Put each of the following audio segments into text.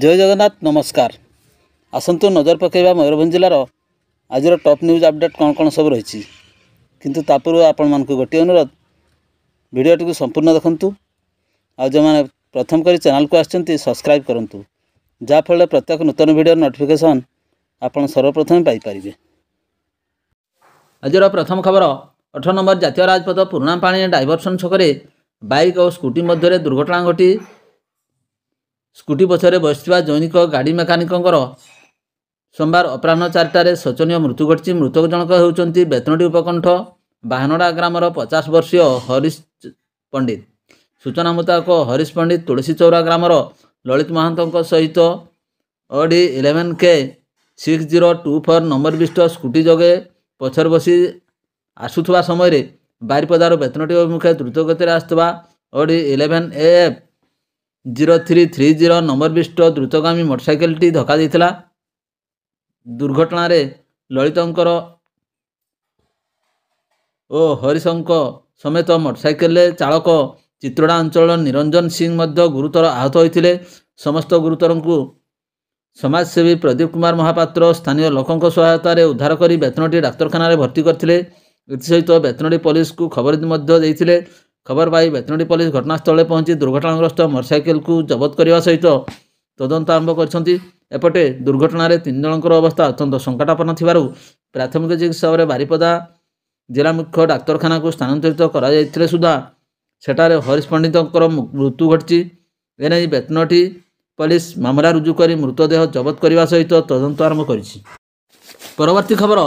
जय जगन्नाथ नमस्कार। आसतु नजर पकेबा मयूरभंज जिलार आज टॉप न्यूज अपडेट कौन कौन सब रही किंतु तापूर्व आपण मानक गोटे अनुरोध वीडियोटी को संपूर्ण देखंतु आ जो मैंने प्रथम करी चैनल को आछंती सब्सक्राइब करंतु जाफल प्रत्येक नूतन वीडियो नोटिफिकेशन आपण सर्वप्रथम पाई परिबे। आज प्रथम खबर 18 नंबर जातीय राजपथ पुराणापाणी डाइवर्सन छकरे बाइक और स्कूटी मध्य दुर्घटना घटी स्कूटी पछरे बसवा जैनिक गाड़ी मेकानिकर सोमवार अपराह 4टार शोचनीय मृत्यु घटी। मृतक जनक होती बेतनटी उपकंठ बाहनड़ा ग्रामर 50 वर्षीय हरीश पंडित। सूचना मुताबक हरीश पंडित तुलसी चौरा ग्रामर ललित महांत सहित ऑडी 11K 6024 नंबर विशिष्ट स्कूटी जगे पछर बसी आसुवा समय बारिपदार बेतनटी अभिमुखे द्रुत गति आसुवा ऑडी 11AF 0330 नंबर विशिष्ट द्रुतगामी मोटरसाइकेल धक्का देता। दुर्घटना ललितंकर और हरिशंक समेत मोटरसाइकेल चालक चित्रोड़ा अंचल निरंजन सिंह गुरुतर आहत होते। समस्त गुरुतर को समाजसेवी प्रदीप कुमार महापात्र स्थानीय लोकों सहायतार उद्धार कर बेतनटी डाक्तखाना भर्ती करते। सहित बेतनटी पुलिस को खबर देते। खबर पाई बेतनटी पुलिस घटनास्थल पहुंची दुर्घटनाग्रस्त मोटरसाइकेल को जबत करने सहित तदंत आरंभ करपटे दुर्घटना 3 जनकर अवस्था अत्यंत संकटापन्न थिबारु प्राथमिक चिकित्सा बारिपदा जिला मुख्य डाक्तखाना को स्थानांतरित कर सुधा सेठारे हरीश पंडितर मृत्यु घटी। एने बेतनटी पुलिस मामला रुजु कर मृतदेह जबत करने सहित तदंत आरंभ कर। परवर्ती खबर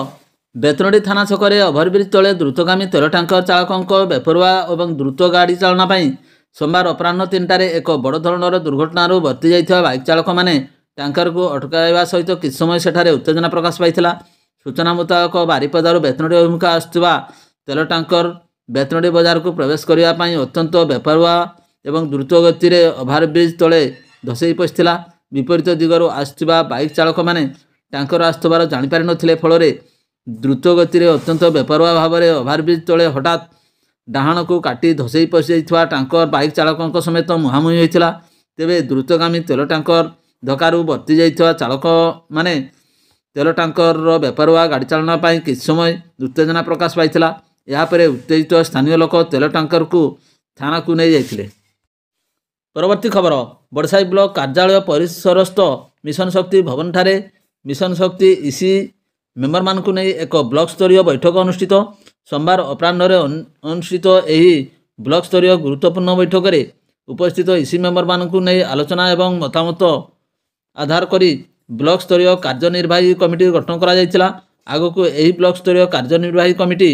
बेतनटी थाना छकरे ओभरब्रिज तले द्रुतगामी तेल टांकर चालकों बेपरुआ और द्रुत गाड़ी चालना सोमवार अपराह 3टार एक बड़ धरणर दुर्घटन बर्ती जाइथिबा बाइक चालक मैंने टांकर को अटकाइवा सहित किछ समय सेठारे उत्तेजना प्रकाश पाइथिला। सूचना मुताबक बारिपदार बेतनटी अभिमुखे आसुवा तेल टांकर बेतनटी बाजार को प्रवेश करने अत्यंत बेपरुआ और द्रुत गति ओभरब्रिज तले धसई पशिला। विपरीत दिगरू आसुवा बाइक चालक मैंने टांकर आसुवार जापारि नथिले। फल द्रुत गति अत्यंत बेपरुआ भाव में ओभरब्रिज तले हठात डाहाण को काटी धसई पशि टांकर बाइक चालकों समेत मुहांमुही होता। तेबे द्रुतगामी तेल टांकर धक्कू बर्ती जाइथिबा चालक माने तेल टांकर बेपरुआ गाड़ी चालना कि समय उत्तेजना प्रकाश पाइथिला। यापर उत्तेजित स्थानीय लोक तेल टांकर को थाना को नहीं जाइथिले। परवर्ती खबर बड़साई ब्लॉक कार्यालय परिसरस्थ मिशन शक्ति भवन ठारे मिशन शक्ति इसी मेम्बर मानकु नहीं एक ब्लॉक स्तरीय बैठक अनुष्ठित। सोमवार अपराह्न अनुष्ठित यही ब्लॉक स्तरीय गुरुत्वपूर्ण बैठक में उपस्थित इसी मेम्बर मानकु नहीं आलोचना एवं मतामत आधार करी ब्लॉक स्तरीय कार्यनिर्वाही कमिटी गठन करा जायतिला। आगको यही ब्लॉक स्तरीय कार्यनिर्वाही कमिटी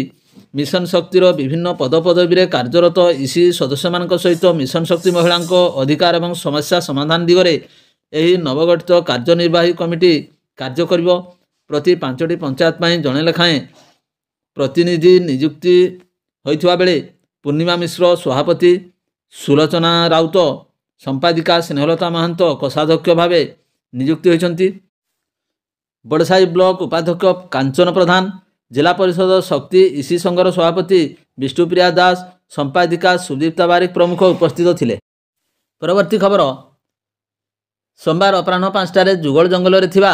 मिशन शक्तिर विभिन्न पदपदवी में कार्यरत इसी सदस्य मान सहित मिशन शक्ति महिला अधिकार और समस्या समाधान दिगरे यही नवगठित कार्यनिर्वाही कमिटी कार्य करिवो। प्रति 5टी पंचायत जड़े लेखाएं प्रतिनिधि नियुक्ति होइथिबा बेले पूर्णिमा मिश्र सभापति, सुलोचना राउत संपादिका, स्नेहलता महांत कोषाध्यक्ष भाव नियुक्ति होइछंती। बड़साई ब्लॉक उपाध्यक्ष कांचन प्रधान, जिला परिषद शक्ति इसी संघर सभापति विष्णुप्रिया दास, संपादिका सुदीप्ता बारिक प्रमुख उपस्थित थिले। परवर्ती खबर सोमवार अपराह्न 5टार जुगल जंगल में थिबा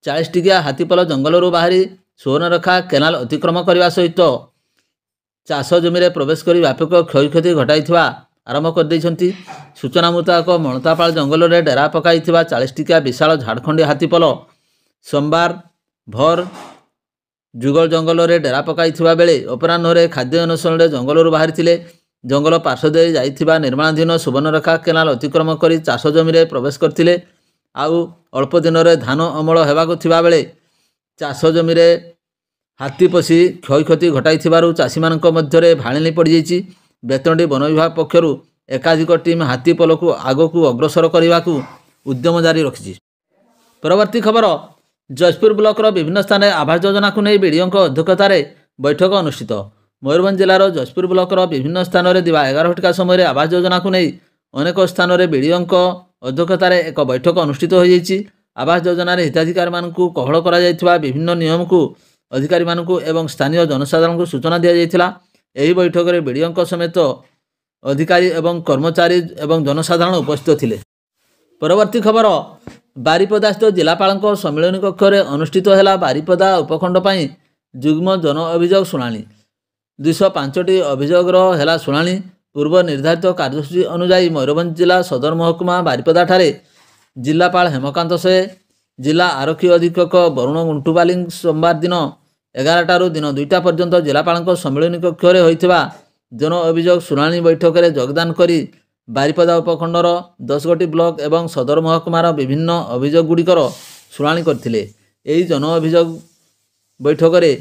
40 टिकिया हाथीपल जंगलरू बाहरी सुवर्णरेखा केनाल अतिक्रम करने सहित चाष जमी प्रवेश कर व्यापक क्षयक्षति घटाई आरंभ कर देइछंती। सूचना मुताबक मणतापाल जंगल में डेरा पकाई 40 टिकिया विशाल झाड़खंडी हाथीपल सोमवार भोर जुगल जंगल में डेरा पकाई बेले अपराह्न खाद्य अन्वेषण जंगलरू बाहरी जंगल पार्श्व जाइथिबा निर्माणाधीन सुवर्णरेखा केनाल अतिक्रम कर चाष जमी प्रवेश करथिले। आउ अल्प दिन में धान अमल होगाकू थिबा बेले चाष जमी हाथी पशि क्षयक्षति घटाई चाषी मानक मध्य भाणिनी पड़ जाइछि। बेतनटी वन विभाग पक्षरु एकाधिक टीम हाथीपल को आगकू अग्रसर करने को उद्यम जारी रखिछि। परवर्ती खबर जयपुर ब्लॉकर विभिन्न स्थान आवास योजना को नहीं बीडीओ अध्यक्षतार बैठक अनुष्ठित। मयूरभंज जिलार जयपुर ब्लॉकर विभिन्न स्थान में दिवा 11 समय आवास योजना को नहीं अनेक स्थान में बीडीओ अध्यक्षतार एक बैठक अनुष्ठित हो जाइछि। आवास योजनार हिताधिकारी मानकु कोहल करा जाइथिबा विभिन्न नियम को अधिकारी मानकु एवं स्थानीय जनसाधारण को सूचना दिया जाइथिला। एही बैठक में बीडीओ समेत अधिकारी एवं कर्मचारी एवं जनसाधारण उपस्थित थिले। परवर्ती खबर ବାରିପଦାସ୍ଥ ଜିଲ୍ଲାପାଳଙ୍କ ସମ୍ମିଳନୀ କକ୍ଷରେ ଅନୁଷ୍ଠିତ ହେଲା ବାରିପଦା ଉପଖଣ୍ଡ ପାଇଁ ଯୁଗ୍ମ ଜନ ଅଭିଯୋଗ ଶୁଣାଣି। 205ଟି ଅଭିଯୋଗର ହେଲା ଶୁଣାଣି। ପୂର୍ବ ନିର୍ଦ୍ଧାରିତ କାର୍ଯ୍ୟସୂଚୀ ଅନୁଯାୟୀ ମୟୂରଭଞ୍ଜ ଜିଲ୍ଲା ସଦର ମହକୁମା ବାରିପଦାଠାରେ ଜିଲ୍ଲାପାଳ ହେମକାନ୍ତ ସେ, ଜିଲ୍ଲା ଆରକ୍ଷୀ ଅଧୀକ୍ଷକ ବରୁଣ ଗୁଣ୍ଟୁବାଲିଂ ସୋମବାର ଦିନ 11ଟାରୁ ଦିନ 2ଟା ପର୍ଯ୍ୟନ୍ତ ଜିଲ୍ଲାପାଳଙ୍କ ସମ୍ମିଳନୀ କକ୍ଷରେ ହୋଇଥିବା ଜନ ଅଭିଯୋଗ ଶୁଣାଣି ବୈଠକରେ ଯୋଗଦାନ କରି ବାରିପଦା ଉପଖଣ୍ଡର 10ଗୋଟି ବ୍ଲକ ଏବଂ ସଦର ମହକୁମାର ବିଭିନ୍ନ ଅଭିଯୋଗଗୁଡ଼ିକର ଶୁଣାଣି କରିଥିଲେ। ଏହି ଜନ ଅଭିଯୋଗ ବୈଠକରେ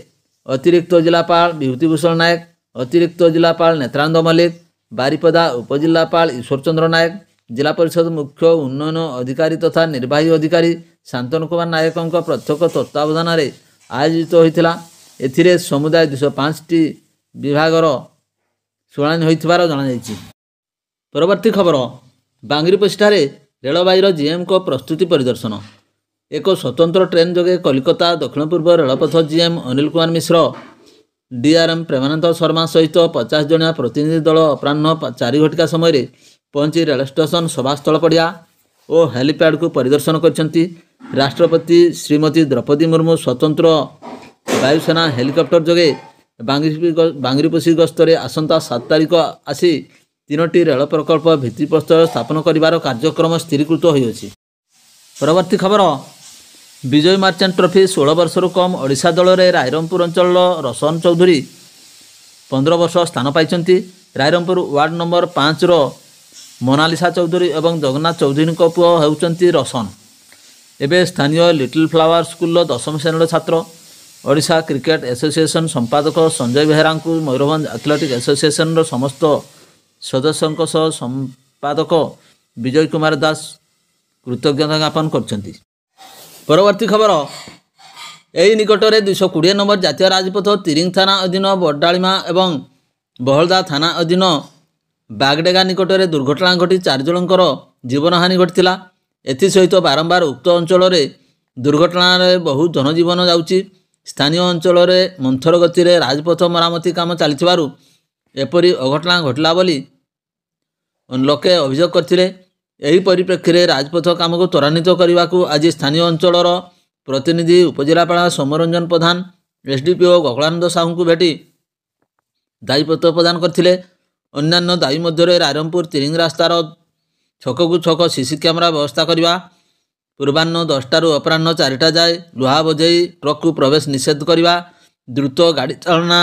ଅତିରିକ୍ତ ଜିଲ୍ଲାପାଳ ବିଭୂତିଭୂଷଣ ନାୟକ, ଅତିରିକ୍ତ ଜିଲ୍ଲାପାଳ ନେତ୍ରାନନ୍ଦ ମଲ୍ଲିକ, ବାରିପଦା ଉପଜିଲ୍ଲାପାଳ ଈଶ୍ୱର ଚନ୍ଦ୍ର ନାୟକ, ଜିଲ୍ଲା ପରିଷଦ ମୁଖ୍ୟ ଉନ୍ନୟନ ଅଧିକାରୀ ତଥା ନିର୍ବାହୀ ଅଧିକାରୀ ଶାନ୍ତନୁ କୁମାର ନାୟକଙ୍କ ପ୍ରତ୍ୟକ୍ଷ ତତ୍ତ୍ୱାବଧାନରେ ଆୟୋଜିତ ହୋଇଥିଲା। ଏଥିରେ ସମୁଦାୟ 205ଟି ବିଭାଗର ଶୁଣାଣି ହୋଇଥିବାର ଜଣାଯାଇଛି। ପରବର୍ତ୍ତୀ ଖବର, ବାଙ୍ଗିରିପୋଷିଠାରେ ରେଳବାଇର ଜିଏମ୍ଙ୍କ ପ୍ରସ୍ତୁତି ପରିଦର୍ଶନ। ଏକ ସ୍ୱତନ୍ତ୍ର ଟ୍ରେନ୍ ଯୋଗେ କଲିକତା ଦକ୍ଷିଣ ପୂର୍ବ ରେଳପଥ ଜିଏମ୍ ଅନିଲ କୁମାର ମିଶ୍ର, DRM ପ୍ରେମାନନ୍ଦ ଶର୍ମା ସହିତ 50 ଜଣିଆ ପ୍ରତିନିଧି ଦଳ ଅପରାହ୍ନ 4 ଘଟିକା ସମୟରେ ପହଞ୍ଚି ରେଳ ଷ୍ଟେସନ, ସଭାସ୍ଥଳ ପଡ଼ିଆ ଓ ହେଲିପ୍ୟାଡ୍କୁ ପରିଦର୍ଶନ କରିଛନ୍ତି। ରାଷ୍ଟ୍ରପତି ଶ୍ରୀମତୀ ଦ୍ରୌପଦୀ ମୁର୍ମୁ ସ୍ୱତନ୍ତ୍ର ବାୟୁସେନା ହେଲିକପ୍ଟର ଯୋଗେ ବାଙ୍ଗିରିପୋଷି ଗସ୍ତରେ ଆସନ୍ତା 7 ତାରିଖ ଆସି 3ଟି ରେଳ ପ୍ରକଳ୍ପ ଭିତ୍ତିପ୍ରସ୍ତର ସ୍ଥାପନ କରିବାର କାର୍ଯ୍ୟକ୍ରମ ସ୍ଥିରୀକୃତ ହୋଇଅଛି। ପରବର୍ତ୍ତୀ ଖବର, ବିଜୟ ମାର୍ଚାଣ୍ଟ ଟ୍ରଫି 16 ବର୍ଷରୁ କମ୍ ଓଡ଼ିଶା ଦଳରେ ରାଇରଙ୍ଗପୁର ଅଞ୍ଚଳର ରୋଶନ ଚୌଧୁରୀ 15 ବର୍ଷ ସ୍ଥାନ ପାଇଛନ୍ତି। ରାଇରଙ୍ଗପୁର ୱାର୍ଡ ନମ୍ବର 5ର ମୋନାଲିସା ଚୌଧୁରୀ ଏବଂ ଜଗନ୍ନାଥ ଚୌଧୁରୀଙ୍କ ପୁଅ ହେଉଛନ୍ତି ରୋଶନ। ଏବେ ସ୍ଥାନୀୟ ଲିଟିଲ୍ ଫ୍ଲାୱାର ସ୍କୁଲର 10ମ ଶ୍ରେଣୀର ଛାତ୍ର। ଓଡ଼ିଶା କ୍ରିକେଟ ଆସୋସିଏସନ ସମ୍ପାଦକ ସଞ୍ଜୟ ବେହେରାଙ୍କୁ ମୟୂରଭଞ୍ଜ ଆଥଲେଟିକ୍ ଆସୋସିଏସନର ସମସ୍ତ ସଦସ୍ୟଙ୍କ ସହ ସମ୍ପାଦକ ବିଜୟ କୁମାର ଦାସ କୃତଜ୍ଞତା ଜ୍ଞାପନ କରିଛନ୍ତି। ପରବର୍ତ୍ତୀ ଖବର, ଏହି ନିକଟରେ 220 ନମ୍ବର ଜାତୀୟ ରାଜପଥ ତିରିଙ୍ଗ ଥାନା ଅଧୀନ ବଡ଼ାଳିମା ଏବଂ ବହଳଦା ଥାନା ଅଧୀନ ବାଗଡେଗା ନିକଟରେ ଦୁର୍ଘଟଣା ଘଟି 4 ଜଣଙ୍କର ଜୀବନହାନି ଘଟିଥିଲା। ଏଥିସହିତ ବାରମ୍ବାର ଉକ୍ତ ଅଞ୍ଚଳରେ ଦୁର୍ଘଟଣାରେ ବହୁ ଜନଜୀବନ ଯାଉଛି। ସ୍ଥାନୀୟ ଅଞ୍ଚଳରେ ମନ୍ଥର ଗତିରେ ରାଜପଥ ମରାମତି କାମ ଚାଲିଥିବାରୁ ଏପରି ଅଘଟଣା ଘଟିଲା ବୋଲି ଲୋକେ ଅଭିଯୋଗ କରିଥିଲେ। ଏହି ପରିପ୍ରେକ୍ଷୀରେ ରାଜପଥ କାମକୁ ତ୍ୱରାନ୍ୱିତ କରିବାକୁ ଆଜି ସ୍ଥାନୀୟ ଅଞ୍ଚଳର ପ୍ରତିନିଧି ଉପଜିଲ୍ଲାପାଳ ସୌମ୍ୟରଞ୍ଜନ ପ୍ରଧାନ, SDPO ଗୋକୁଳାନନ୍ଦ ସାହୁଙ୍କୁ ଭେଟି ଦାୟୀପତ୍ର ପ୍ରଦାନ କରିଥିଲେ। ଅନ୍ୟାନ୍ୟ ଦାୟୀ ମଧ୍ୟରେ ରାଇରଙ୍ଗପୁର ତିରିଙ୍ଗ ରାସ୍ତାର ଛକକୁ ଛକ ସିସି କ୍ୟାମେରା ବ୍ୟବସ୍ଥା କରିବା, ପୂର୍ବାହ୍ନ 10ଟାରୁ ଅପରାହ୍ନ 4ଟା ଯାଏ ଲୁହା ବୋଝେଇ ଟ୍ରକ୍କୁ ପ୍ରବେଶ ନିଷେଧ କରିବା, ଦ୍ରୁତ ଗାଡ଼ି ଚାଳନା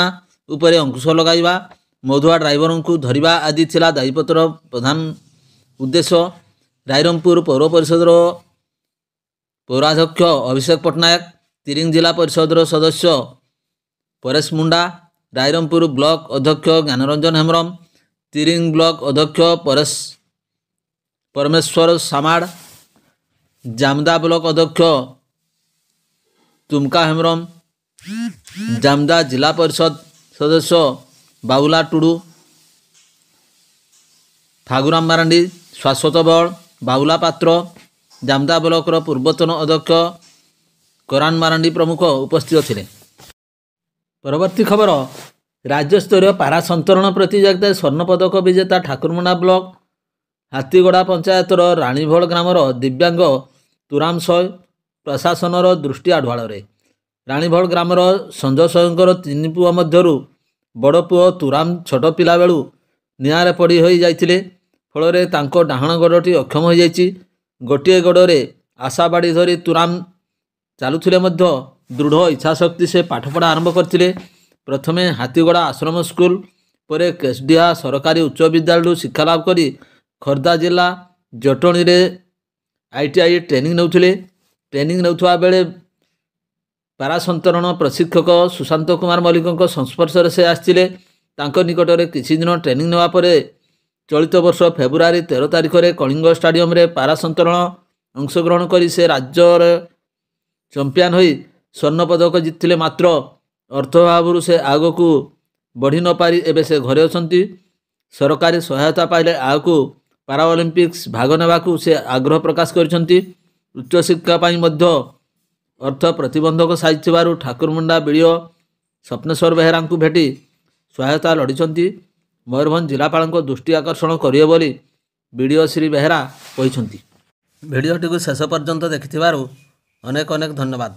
ଉପରେ ଅଙ୍କୁଶ ଲଗାଇବା, ମଧୁଆ ଡ୍ରାଇଭରଙ୍କୁ ଧରିବା ଆଦି ଥିଲା ଦାୟୀପତ୍ର ପ୍ରଧାନ ଉଦ୍ଦେଶ୍ୟ। ରାଇରଙ୍ଗପୁର ପୌର ପରିଷଦର ପୌରାଧ୍ୟକ୍ଷ ଅଭିଷେକ ପଟ୍ଟନାୟକ, ତିରିଙ୍ଗ ଜିଲ୍ଲା ପରିଷଦର ସଦସ୍ୟ ପରେଶ ମୁଣ୍ଡା, ରାଇରଙ୍ଗପୁର ବ୍ଲକ ଅଧ୍ୟକ୍ଷ ଜ୍ଞାନରଞ୍ଜନ ହେମ୍ରମ, ତିରିଙ୍ଗ ବ୍ଲକ ଅଧ୍ୟକ୍ଷ ପରମେଶ୍ୱର ସାମାଡ଼, ଜାମଦା ବ୍ଲକ ଅଧ୍ୟକ୍ଷ ତୁମକା ହେମ୍ରମ, ଜାମଦା ଜିଲ୍ଲା ପରିଷଦ ସଦସ୍ୟ ବାବୁଲା ଟୁଡୁ, ଫାଗୁରାମ ମାରାଣ୍ଡି, ଶାଶ୍ୱତ ବଳ, ବାବୁଲା ପାତ୍ର, ଜାମଦା ବ୍ଲକର ପୂର୍ବତନ ଅଧ୍ୟକ୍ଷ କରାନ ମାରାଣ୍ଡି ପ୍ରମୁଖ ଉପସ୍ଥିତ ଥିଲେ। ପରବର୍ତ୍ତୀ ଖବର, ରାଜ୍ୟସ୍ତରୀୟ ପାରା ସନ୍ତରଣ ପ୍ରତିଯୋଗିତାରେ ସ୍ୱର୍ଣ୍ଣପଦକ ବିଜେତା ଠାକୁରମୁଣ୍ଡା ବ୍ଲକ ହାତୀଗଡ଼ା ପଞ୍ଚାୟତର ରାଣୀଭୋଳ ଗ୍ରାମର ଦିବ୍ୟାଙ୍ଗ ତୁରାମ ସୟ ପ୍ରଶାସନର ଦୃଷ୍ଟି ଆଢୁଆଳରେ। ରାଣୀଭୋଳ ଗ୍ରାମର ସଞ୍ଜୟ ସୟଙ୍କର 3 ପୁଅ ମଧ୍ୟରୁ ବଡ଼ ପୁଅ ତୁରାମ ଛୋଟ ପିଲାବେଳୁ ନିଆଁରେ ପୋଡ଼ି ହୋଇ ଯାଇଥିଲେ। ଫଳରେ ତାଙ୍କ ଡାହାଣ ଗୋଡ଼ଟି ଅକ୍ଷମ ହୋଇଯାଇଛି। ଗୋଟିଏ ଗୋଡ଼ରେ ଆଶା ବାଡ଼ି ଧରି ତୁରାମ ଚାଲୁଥିଲେ ମଧ୍ୟ ଦୃଢ଼ ଇଚ୍ଛାଶକ୍ତି ସେ ପାଠପଢ଼ା ଆରମ୍ଭ କରିଥିଲେ। ପ୍ରଥମେ ହାତୀଗଡ଼ା ଆଶ୍ରମ ସ୍କୁଲ, ପରେ କେଶଡ଼ିହା ସରକାରୀ ଉଚ୍ଚ ବିଦ୍ୟାଳୟରୁ ଶିକ୍ଷାଲାଭ କରି ଖୋର୍ଦ୍ଧା ଜିଲ୍ଲା ଜଟଣୀରେ ITI ଟ୍ରେନିଂ ନେଉଥିଲେ। ଟ୍ରେନିଂ ନେଉଥିବା ବେଳେ ପାରା ସନ୍ତରଣ ପ୍ରଶିକ୍ଷକ ସୁଶାନ୍ତ କୁମାର ମଲ୍ଲିକଙ୍କ ସଂସ୍ପର୍ଶରେ ସେ ଆସିଥିଲେ। ତାଙ୍କ ନିକଟରେ କିଛି ଦିନ ଟ୍ରେନିଂ ନେବା ପରେ ଚଳିତ ବର୍ଷ ଫେବୃଆରୀ 13 ତାରିଖରେ କଳିଙ୍ଗ ଷ୍ଟାଡିୟମରେ ପାରା ସନ୍ତରଣ ଅଂଶଗ୍ରହଣ କରି ସେ ରାଜ୍ୟର ଚମ୍ପିଆନ ହୋଇ ସ୍ୱର୍ଣ୍ଣ ପଦକ ଜିତିଥିଲେ। ମାତ୍ର ଅର୍ଥ ଅଭାବରୁ ସେ ଆଗକୁ ବଢ଼ି ନ ପାରି ଏବେ ସେ ଘରେ ଅଛନ୍ତି। ସରକାରୀ ସହାୟତା ପାଇଲେ ଆଗକୁ ପାରାଅଲିମ୍ପିକ୍ସ ଭାଗ ନେବାକୁ ସେ ଆଗ୍ରହ ପ୍ରକାଶ କରିଛନ୍ତି। ଉଚ୍ଚଶିକ୍ଷା ପାଇଁ ମଧ୍ୟ ଅର୍ଥ ପ୍ରତିବନ୍ଧକ ସାଜିଥିବାରୁ ଠାକୁରମୁଣ୍ଡା BDO ସ୍ୱପ୍ନେଶ୍ୱର ବେହେରାଙ୍କୁ ଭେଟି ସହାୟତା ଲୋଡ଼ିଛନ୍ତି। ମୟୂରଭଞ୍ଜ ଜିଲ୍ଲାପାଳଙ୍କ ଦୃଷ୍ଟି ଆକର୍ଷଣ କରିବେ ବୋଲି BDO ଶ୍ରୀ ବେହେରା କହିଛନ୍ତି। ଭିଡ଼ିଓଟିକୁ ଶେଷ ପର୍ଯ୍ୟନ୍ତ ଦେଖିଥିବାରୁ ଅନେକ ଅନେକ ଧନ୍ୟବାଦ।